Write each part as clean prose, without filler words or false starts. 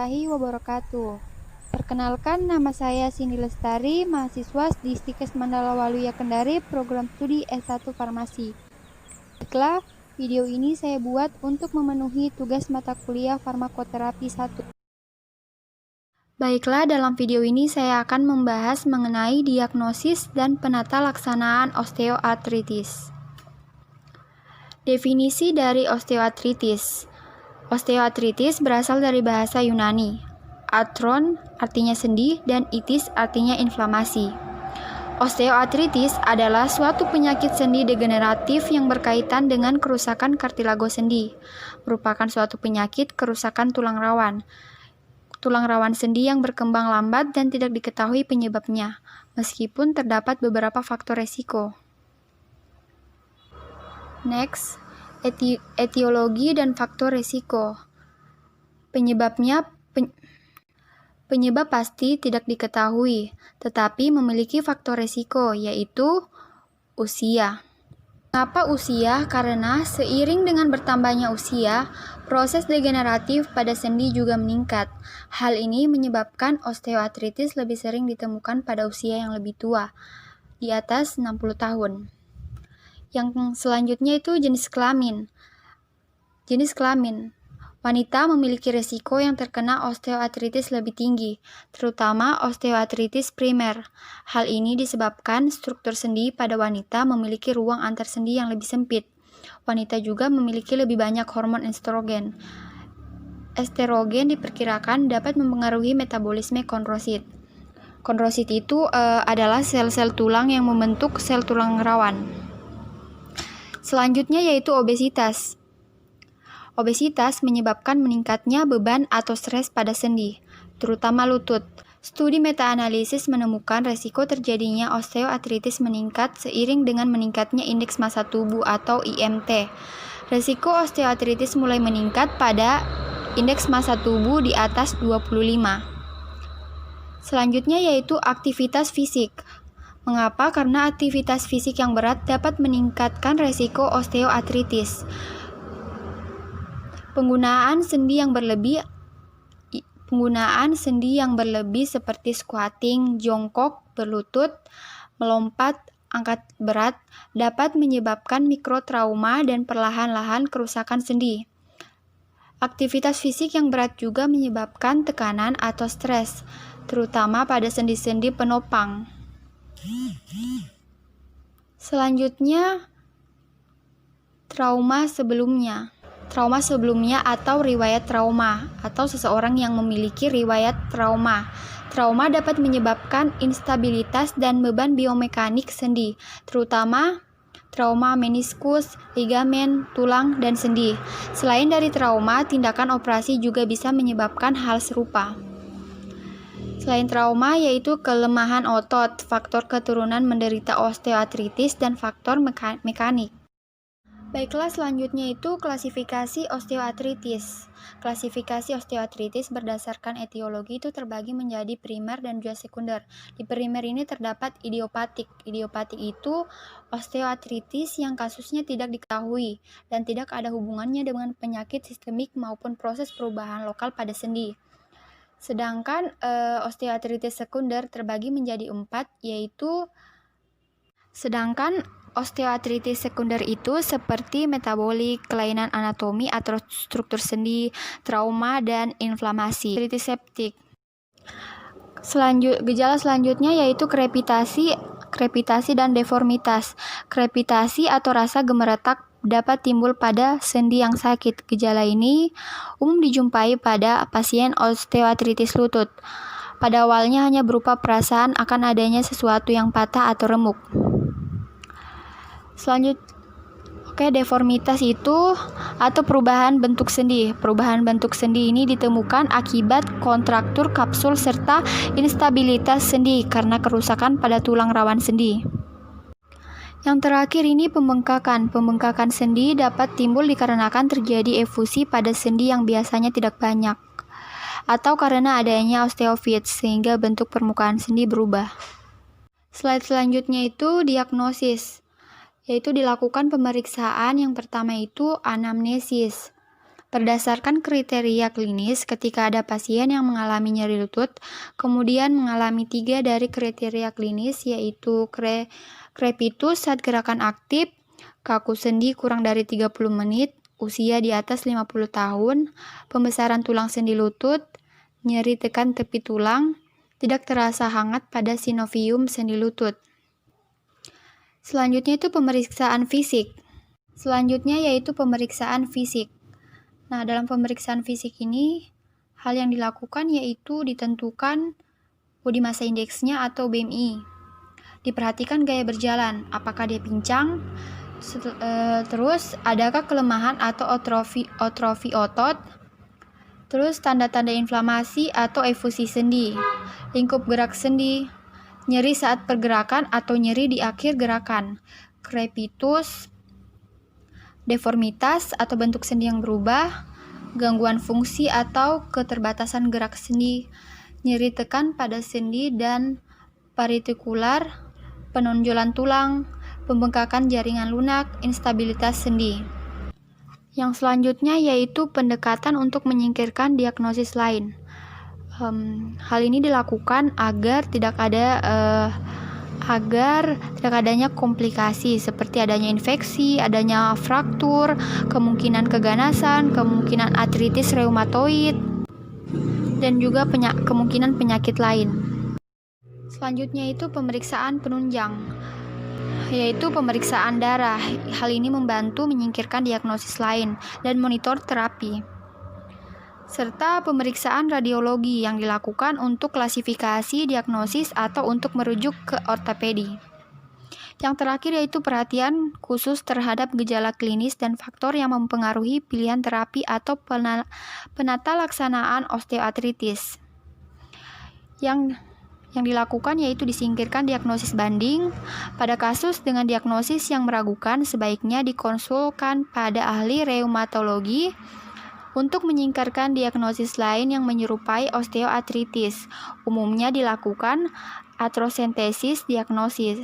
warahmatullahi wabarakatuh. Perkenalkan, nama saya Cindy Lestari, mahasiswa di Stikes Mandala Waluya Kendari, program studi S1 Farmasi. Baiklah, video ini saya buat untuk memenuhi tugas mata kuliah Farmakoterapi 1. Baiklah, dalam video ini saya akan membahas mengenai diagnosis dan penata laksanaan osteoartritis. Definisi dari osteoartritis. Osteoartritis berasal dari bahasa Yunani. Arthron artinya sendi dan itis artinya inflamasi. Osteoartritis adalah suatu penyakit sendi degeneratif yang berkaitan dengan kerusakan kartilago sendi. Merupakan suatu penyakit kerusakan tulang rawan. Tulang rawan sendi yang berkembang lambat dan tidak diketahui penyebabnya, meskipun terdapat beberapa faktor resiko. Next, etiologi dan faktor resiko. Penyebab pasti tidak diketahui, tetapi memiliki faktor resiko, yaitu usia. Mengapa usia? Karena seiring dengan bertambahnya usia, proses degeneratif pada sendi juga meningkat. Hal ini menyebabkan osteoartritis lebih sering ditemukan pada usia yang lebih tua, di atas 60 tahun. Yang selanjutnya itu jenis kelamin. Jenis kelamin. Wanita memiliki resiko yang terkena osteoartritis lebih tinggi, terutama osteoartritis primer. Hal ini disebabkan struktur sendi pada wanita memiliki ruang antar sendi yang lebih sempit. Wanita juga memiliki lebih banyak hormon estrogen. Estrogen diperkirakan dapat mempengaruhi metabolisme kondrosit. Kondrosit itu adalah sel-sel tulang yang membentuk sel tulang rawan. Selanjutnya yaitu obesitas. Obesitas menyebabkan meningkatnya beban atau stres pada sendi, terutama lutut. Studi meta-analisis menemukan resiko terjadinya osteoartritis meningkat seiring dengan meningkatnya indeks massa tubuh atau IMT. Resiko osteoartritis mulai meningkat pada indeks massa tubuh di atas 25. Selanjutnya yaitu aktivitas fisik. Mengapa? Karena aktivitas fisik yang berat dapat meningkatkan resiko osteoartritis. Penggunaan sendi yang berlebih seperti squatting, jongkok, berlutut, melompat, angkat berat dapat menyebabkan mikrotrauma dan perlahan-lahan kerusakan sendi. Aktivitas fisik yang berat juga menyebabkan tekanan atau stres, terutama pada sendi-sendi penopang. Selanjutnya, trauma sebelumnya. Trauma sebelumnya atau riwayat trauma, atau seseorang yang memiliki riwayat trauma. Trauma dapat menyebabkan instabilitas dan beban biomekanik sendi, terutama trauma meniskus, ligamen, tulang, dan sendi. Selain dari trauma, tindakan operasi juga bisa menyebabkan hal serupa. Selain trauma, yaitu kelemahan otot, faktor keturunan menderita osteoartritis, dan faktor mekanik. Baiklah, selanjutnya itu klasifikasi osteoartritis. Klasifikasi osteoartritis berdasarkan etiologi itu terbagi menjadi primer dan juga sekunder. Di primer ini terdapat idiopatik. Idiopatik itu osteoartritis yang kasusnya tidak diketahui dan tidak ada hubungannya dengan penyakit sistemik maupun proses perubahan lokal pada sendi. Sedangkan osteoartritis sekunder terbagi menjadi 4, yaitu osteoartritis sekunder itu seperti metabolik, kelainan anatomi atau struktur sendi, trauma, dan inflamasi. Artritis septik. Gejala selanjutnya yaitu krepitasi dan deformitas. Krepitasi atau rasa gemeretak dapat timbul pada sendi yang sakit. Gejala ini umum dijumpai pada pasien osteoartritis lutut. Pada awalnya hanya berupa perasaan akan adanya sesuatu yang patah atau remuk. Deformitas itu atau perubahan bentuk sendi. Perubahan bentuk sendi ini ditemukan akibat kontraktur kapsul serta instabilitas sendi karena kerusakan pada tulang rawan sendi. Yang terakhir ini pembengkakan. Pembengkakan sendi dapat timbul dikarenakan terjadi efusi pada sendi yang biasanya tidak banyak, atau karena adanya osteofits sehingga bentuk permukaan sendi berubah. Slide selanjutnya itu diagnosis, yaitu dilakukan pemeriksaan. Yang pertama itu anamnesis. Berdasarkan kriteria klinis, ketika ada pasien yang mengalami nyeri lutut, kemudian mengalami 3 dari kriteria klinis, yaitu krepitus saat gerakan aktif, kaku sendi kurang dari 30 menit, usia di atas 50 tahun, pembesaran tulang sendi lutut, nyeri tekan tepi tulang, tidak terasa hangat pada sinovium sendi lutut. Selanjutnya itu pemeriksaan fisik. Selanjutnya yaitu pemeriksaan fisik. Nah, dalam pemeriksaan fisik ini, hal yang dilakukan yaitu ditentukan body mass index-nya atau BMI. Diperhatikan gaya berjalan, apakah dia pincang, terus adakah kelemahan atau atrofi otot, terus tanda-tanda inflamasi atau efusi sendi, lingkup gerak sendi, nyeri saat pergerakan atau nyeri di akhir gerakan, krepitus, deformitas atau bentuk sendi yang berubah, gangguan fungsi atau keterbatasan gerak sendi, nyeri tekan pada sendi dan paritikular, penonjolan tulang, pembengkakan jaringan lunak, instabilitas sendi. Yang selanjutnya yaitu pendekatan untuk menyingkirkan diagnosis lain. Hal ini dilakukan agar tidak adanya komplikasi seperti adanya infeksi, adanya fraktur, kemungkinan keganasan, kemungkinan artritis reumatoid, dan juga kemungkinan penyakit lain. Selanjutnya itu pemeriksaan penunjang, yaitu pemeriksaan darah. Hal ini membantu menyingkirkan diagnosis lain dan monitor terapi. Serta pemeriksaan radiologi yang dilakukan untuk klasifikasi diagnosis atau untuk merujuk ke ortopedi. Yang terakhir yaitu perhatian khusus terhadap gejala klinis dan faktor yang mempengaruhi pilihan terapi atau penata laksanaan osteoartritis. Yang dilakukan yaitu disingkirkan diagnosis banding. Pada kasus dengan diagnosis yang meragukan, sebaiknya dikonsulkan pada ahli reumatologi untuk menyingkirkan diagnosis lain yang menyerupai osteoartritis. Umumnya dilakukan artrosentesis diagnosis.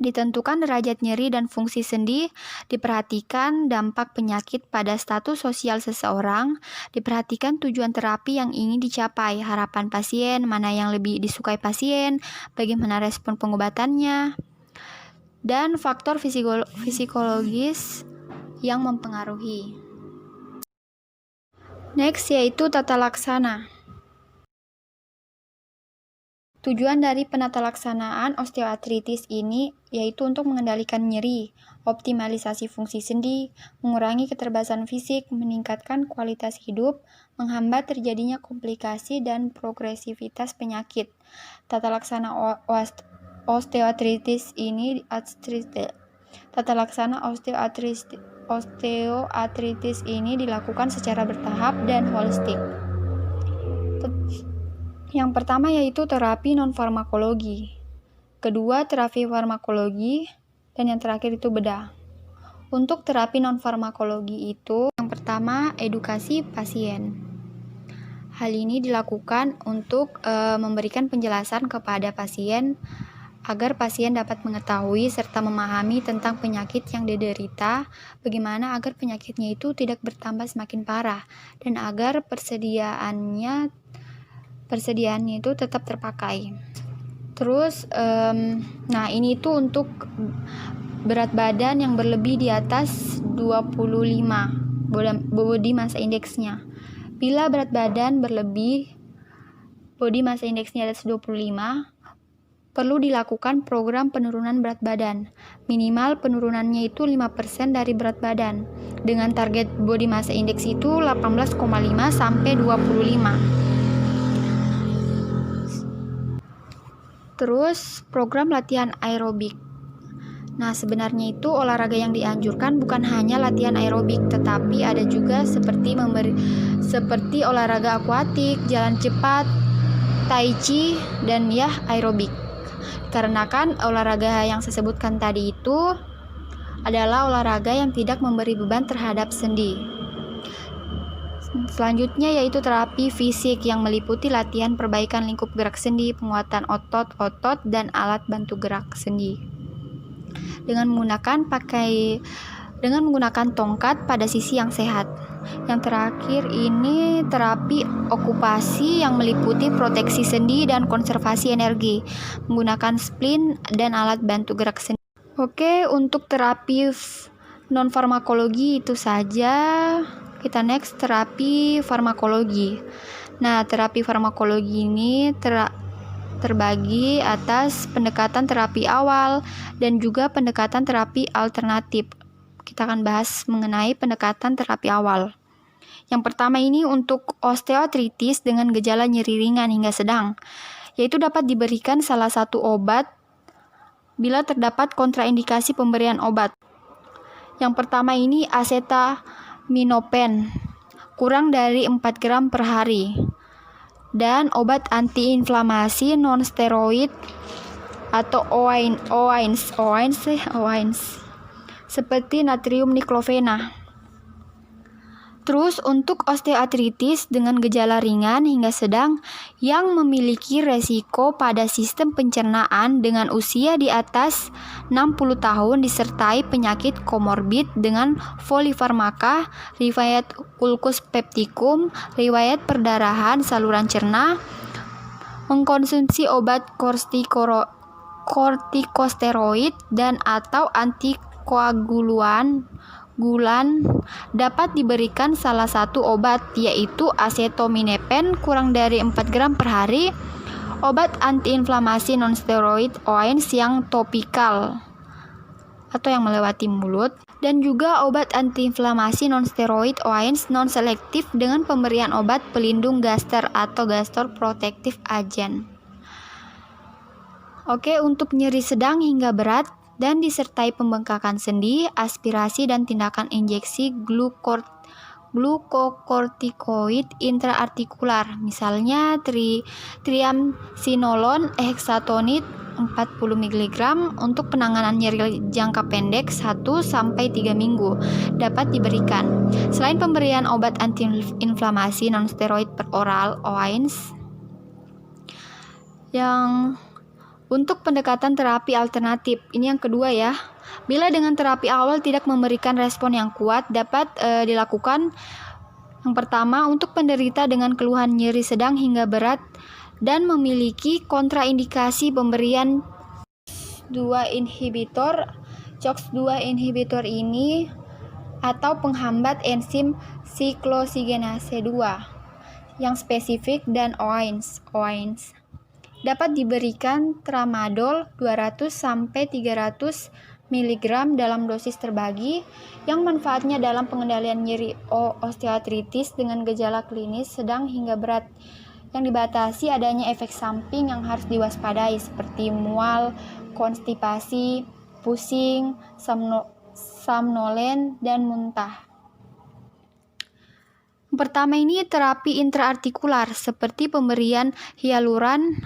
Ditentukan derajat nyeri dan fungsi sendi, diperhatikan dampak penyakit pada status sosial seseorang, diperhatikan tujuan terapi yang ingin dicapai, harapan pasien, mana yang lebih disukai pasien, bagaimana respon pengobatannya, dan faktor psikologis yang mempengaruhi. Next yaitu tata laksana. Tujuan dari penata laksanaan osteoartritis ini yaitu untuk mengendalikan nyeri, optimalisasi fungsi sendi, mengurangi keterbatasan fisik, meningkatkan kualitas hidup, menghambat terjadinya komplikasi dan progresivitas penyakit. Tata laksana osteoartritis ini dilakukan secara bertahap dan holistik. Yang pertama yaitu terapi non-farmakologi, kedua terapi farmakologi, dan yang terakhir itu bedah. Untuk terapi non-farmakologi itu, yang pertama edukasi pasien. Hal ini dilakukan untuk memberikan penjelasan kepada pasien agar pasien dapat mengetahui serta memahami tentang penyakit yang diderita, bagaimana agar penyakitnya itu tidak bertambah semakin parah, dan agar persediaannya itu tetap terpakai. Terus, ini itu untuk berat badan yang berlebih di atas 25 body mass index-nya. Bila berat badan berlebih, body mass index-nya di atas 25, perlu dilakukan program penurunan berat badan. Minimal penurunannya itu 5% dari berat badan. Dengan target body mass index itu 18,5 sampai 25. Terus program latihan aerobik. Nah, sebenarnya itu olahraga yang dianjurkan bukan hanya latihan aerobik, tetapi ada juga seperti olahraga akuatik, jalan cepat, tai chi, dan aerobik. Karena kan olahraga yang saya sebutkan tadi itu adalah olahraga yang tidak memberi beban terhadap sendi. Selanjutnya yaitu terapi fisik yang meliputi latihan perbaikan lingkup gerak sendi, penguatan otot-otot, dan alat bantu gerak sendi. Dengan menggunakan tongkat pada sisi yang sehat. Yang terakhir ini terapi okupasi yang meliputi proteksi sendi dan konservasi energi menggunakan splint dan alat bantu gerak sendi. Oke, untuk terapi non farmakologi itu saja. Kita next terapi farmakologi. Nah, terapi farmakologi ini terbagi atas pendekatan terapi awal dan juga pendekatan terapi alternatif. Kita akan bahas mengenai pendekatan terapi awal. Yang pertama ini untuk osteoartritis dengan gejala nyeri ringan hingga sedang, yaitu dapat diberikan salah satu obat bila terdapat kontraindikasi pemberian obat. Yang pertama ini acetaminophen, kurang dari 4 gram per hari. Dan obat antiinflamasi non-steroid atau OAINS seperti natrium niklofena. Terus untuk osteoartritis dengan gejala ringan hingga sedang yang memiliki resiko pada sistem pencernaan dengan usia di atas 60 tahun disertai penyakit komorbid dengan polifarmaka, riwayat ulkus peptikum, riwayat perdarahan saluran cerna, mengkonsumsi obat kortikosteroid dan atau antikoagulan dapat diberikan salah satu obat, yaitu acetaminophen kurang dari 4 gram per hari, obat antiinflamasi non-steroid OAINS yang topikal atau yang melewati mulut, dan juga obat antiinflamasi non-steroid OAINS non-selektif dengan pemberian obat pelindung gaster atau gastroprotective agent. Oke, untuk nyeri sedang hingga berat dan disertai pembengkakan sendi, aspirasi dan tindakan injeksi glukokortikoid intraartikular, misalnya triamcinolone hexatonid 40 mg untuk penanganan nyeri jangka pendek 1-3 minggu dapat diberikan. Selain pemberian obat antiinflamasi non-steroid per oral OAINS, yang untuk pendekatan terapi alternatif, ini yang kedua ya. Bila dengan terapi awal tidak memberikan respon yang kuat, dapat dilakukan yang pertama untuk penderita dengan keluhan nyeri sedang hingga berat dan memiliki kontraindikasi pemberian COX-2 inhibitor ini atau penghambat enzim sikloosigenase 2 yang spesifik dan OAINS. Dapat diberikan tramadol 200-300 mg dalam dosis terbagi yang manfaatnya dalam pengendalian nyeri osteoartritis dengan gejala klinis sedang hingga berat yang dibatasi adanya efek samping yang harus diwaspadai seperti mual, konstipasi, pusing, somnolen, dan muntah. Pertama ini terapi intraartikular seperti pemberian hyaluronan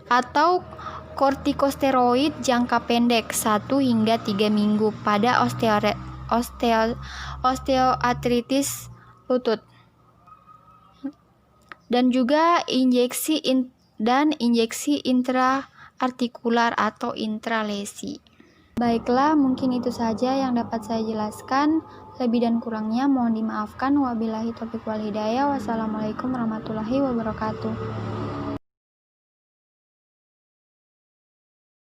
atau kortikosteroid jangka pendek 1-3 minggu pada osteoartritis lutut, dan juga injeksi intraartikular atau intralesi. Baiklah, mungkin itu saja yang dapat saya jelaskan. Lebih dan kurangnya mohon dimaafkan. Wabillahi taufiq wal hidayah. Wassalamualaikum warahmatullahi wabarakatuh.